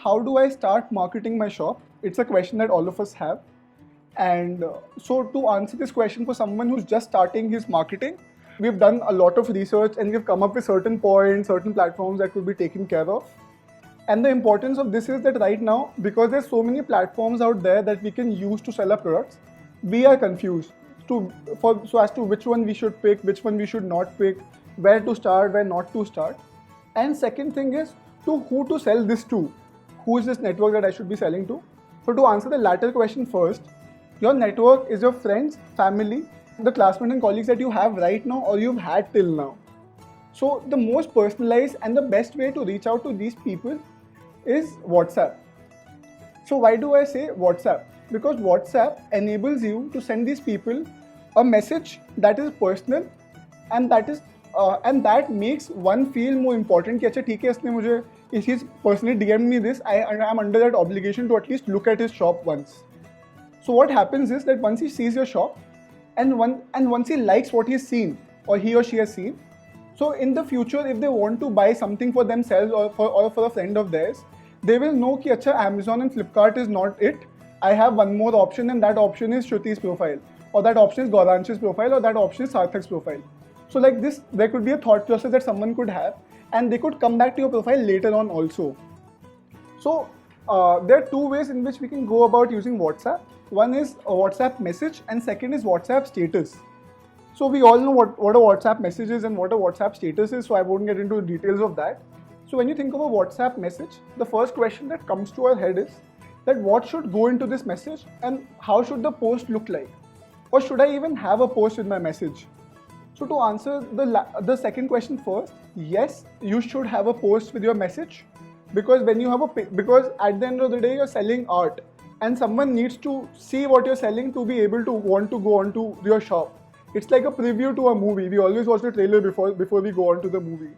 how do I start marketing my shop? It's a question that all of us have. And so to answer this question for someone who's just starting his marketing, we've done a lot of research and we've come up with certain points, certain platforms that could be taken care of. And the importance of this is that right now, because there's so many platforms out there that we can use to sell our products, we are confused so as to which one we should pick, which one we should not pick, where to start, where not to start. And second thing is to who to sell this to. Who is this network that I should be selling to? So to answer the latter question first, your network is your friends, family, the classmates and colleagues that you have right now or you've had till now. So the most personalized and the best way to reach out to these people is WhatsApp. So why do I say WhatsApp? Because WhatsApp enables you to send these people a message that is personal and that makes one feel more important कि अच्छा ठीक है इसने मुझे he's personally DM'd me this, I'm under that obligation to at least look at his shop once. So what happens is that once he sees your shop and once he likes what he's seen or he or she has seen, so in the future if they want to buy something for themselves or for a friend of theirs, they will know कि अच्छा Amazon and Flipkart is not it. I have one more option and that option is Shruti's profile, or that option is Gauransh's profile, or that option is Sarthak's profile. So like this, there could be a thought process that someone could have and they could come back to your profile later on also. So there are two ways in which we can go about using WhatsApp. One is a WhatsApp message and second is WhatsApp status. So we all know what a WhatsApp message is and what a WhatsApp status is, so I won't get into the details of that. So when you think of a WhatsApp message, the first question that comes to our head is that what should go into this message and how should the post look like? Or should I even have a post with my message? So to answer the second question first, yes, you should have a post with your message, because because at the end of the day you're selling art and someone needs to see what you're selling to be able to want to go onto your shop. It's like a preview to a movie. We always watch the trailer before we go on to the movie.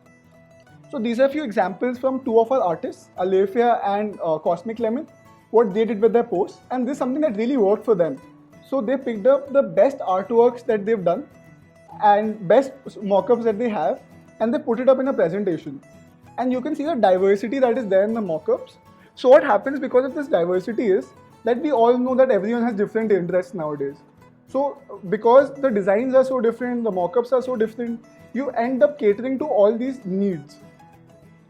So these are a few examples from two of our artists, Alephia and Cosmic Lemon, what they did with their posts, and this is something that really worked for them. So they picked up the best artworks that they've done and best mock-ups that they have, and they put it up in a presentation. And you can see the diversity that is there in the mock-ups. So what happens because of this diversity is that we all know that everyone has different interests nowadays. So because the designs are so different, the mock-ups are so different, you end up catering to all these needs.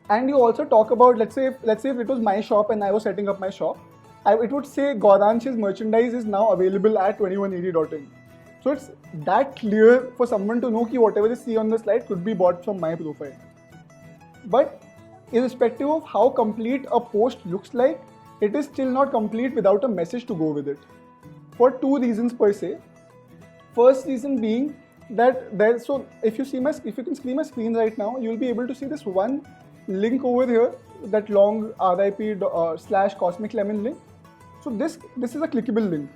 And you also talk about, let's say if it was my shop and I was setting up my shop, it would say Gauransh's merchandise is now available at 2180.in. So it's that clear for someone to know that whatever they see on the slide could be bought from my profile. But irrespective of how complete a post looks like, it is still not complete without a message to go with it. For two reasons per se. First reason being that if you can see my screen right now, you will be able to see this one link over here, that long RIP/Cosmic Lemon link. So this is a clickable link.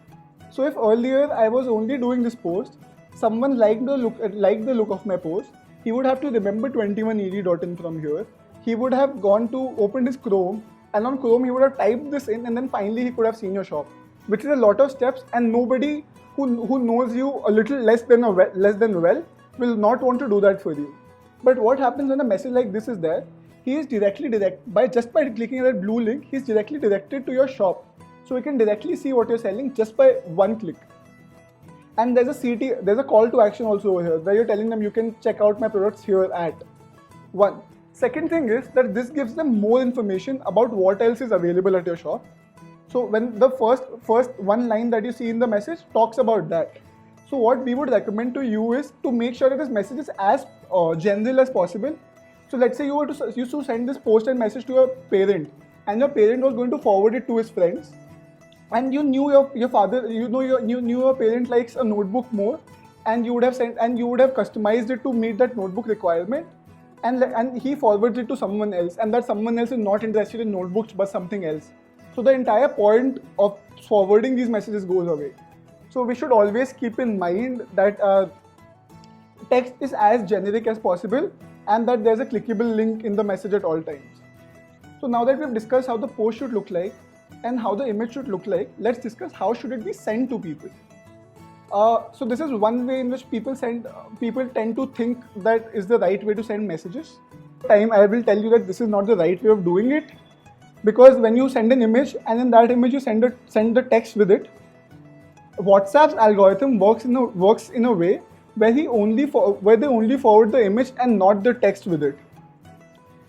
So if earlier I was only doing this post, someone liked the look of my post, he would have to remember 2180.in from here. He would have opened his Chrome, and on Chrome he would have typed this in, and then finally he could have seen your shop, which is a lot of steps, and nobody who knows you a little less than well will not want to do that for you. But what happens when a message like this is there? He is by clicking that blue link, he is directly directed to your shop. So we can directly see what you're selling just by one click. And there's a call to action also over here where you're telling them you can check out my products here at one. Second thing is that this gives them more information about what else is available at your shop. So when the first one line that you see in the message talks about that. So what we would recommend to you is to make sure that this message is as general as possible. So let's say you used to send this post and message to your parent, and your parent was going to forward it to his friends, and you knew your father, you knew your parent likes a notebook more, and you would have customized it to meet that notebook requirement, and he forwards it to someone else, and that someone else is not interested in notebooks but something else. So the entire point of forwarding these messages goes away. So we should always keep in mind that text is as generic as possible and that there's a clickable link in the message at all times. So now that we've discussed how the post should look like and how the image should look like, let's discuss how should it be sent to people. So this is one way in which people tend to think that is the right way to send messages. I will tell you that this is not the right way of doing it. because when you send an image and in that image you send the text with it, WhatsApp's algorithm works in a way where they only forward the image and not the text with it.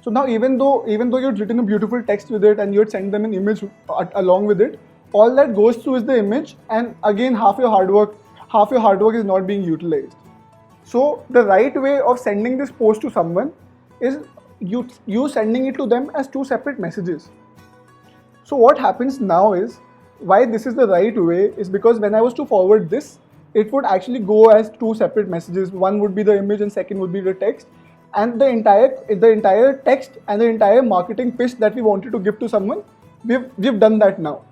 So now even though you'd written a beautiful text with it and you'd send them an image along with it, all that goes through is the image, and again half your hard work is not being utilized. So the right way of sending this post to someone is you sending it to them as two separate messages. So what happens now is, why this is the right way is because when I was to forward this, it would actually go as two separate messages. One would be the image and second would be the text. And the entire text and the entire marketing pitch that we wanted to give to someone, we've done that now.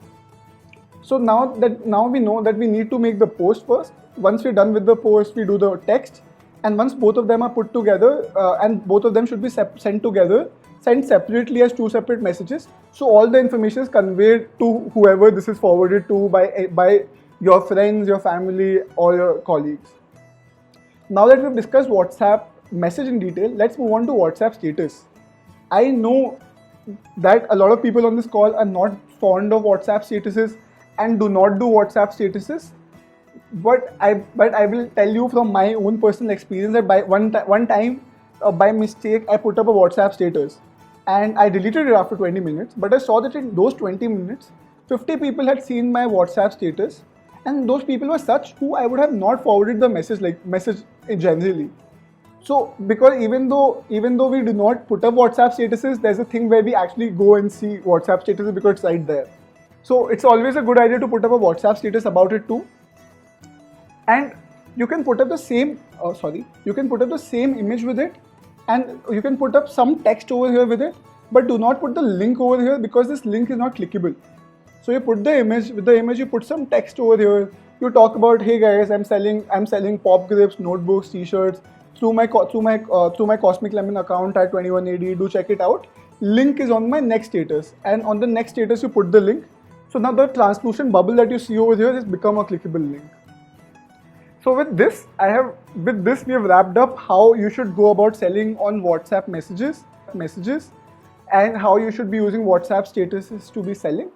So now we know that we need to make the post first. Once we're done with the post, we do the text, and once both of them are put together, and both of them should be sent separately as two separate messages. So all the information is conveyed to whoever this is forwarded to by your friends, your family, or your colleagues. Now that we've discussed WhatsApp message in detail, let's move on to WhatsApp status. I know that a lot of people on this call are not fond of WhatsApp statuses and do not do WhatsApp statuses. But I will tell you from my own personal experience that by one time, by mistake, I put up a WhatsApp status and I deleted it after 20 minutes. But I saw that in those 20 minutes, 50 people had seen my WhatsApp status, and those people were such who I would have not forwarded the message generally. So because even though we do not put up WhatsApp statuses, there's a thing where we actually go and see WhatsApp statuses because it's right there. So it's always a good idea to put up a WhatsApp status about it too. And you can put up the same image with it, and you can put up some text over here with it, but do not put the link over here because this link is not clickable. So you put the image, with the image you put some text over here. You talk about, hey guys, I'm selling pop grips, notebooks, t-shirts through my Cosmic Lemon account at 21AD. Do check it out. Link is on my next status, and on the next status you put the link. So now the translucent bubble that you see over here has become a clickable link. So with this we have wrapped up how you should go about selling on WhatsApp messages, and how you should be using WhatsApp statuses to be selling.